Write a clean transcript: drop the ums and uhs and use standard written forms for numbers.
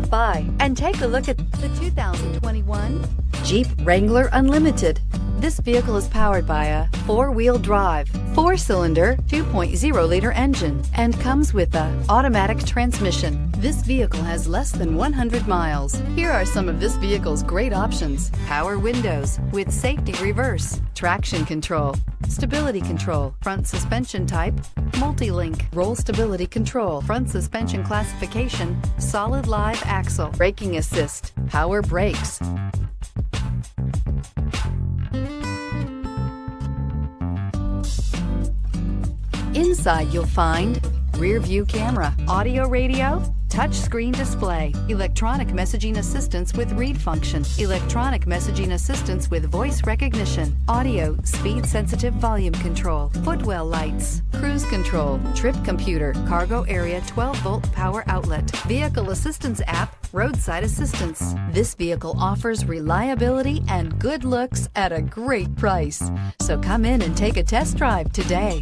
Stop by and take a look at the 2021 Jeep Wrangler Unlimited. This vehicle is powered by a four-wheel drive, four-cylinder, 2.0-liter engine and comes with an automatic transmission. This vehicle has less than 100 miles. Here are some of this vehicle's great options: power windows with safety reverse, traction control, stability control, front suspension type, multi-link, roll stability control, front suspension classification, solid live axle, braking assist, power brakes. Inside you'll find rear view camera, audio radio, touchscreen display, electronic messaging assistance with read function, electronic messaging assistance with voice recognition, audio, speed sensitive volume control, footwell lights, cruise control, trip computer, cargo area 12-volt power outlet, vehicle assistance app, roadside assistance. This vehicle offers reliability and good looks at a great price. So come in and take a test drive today.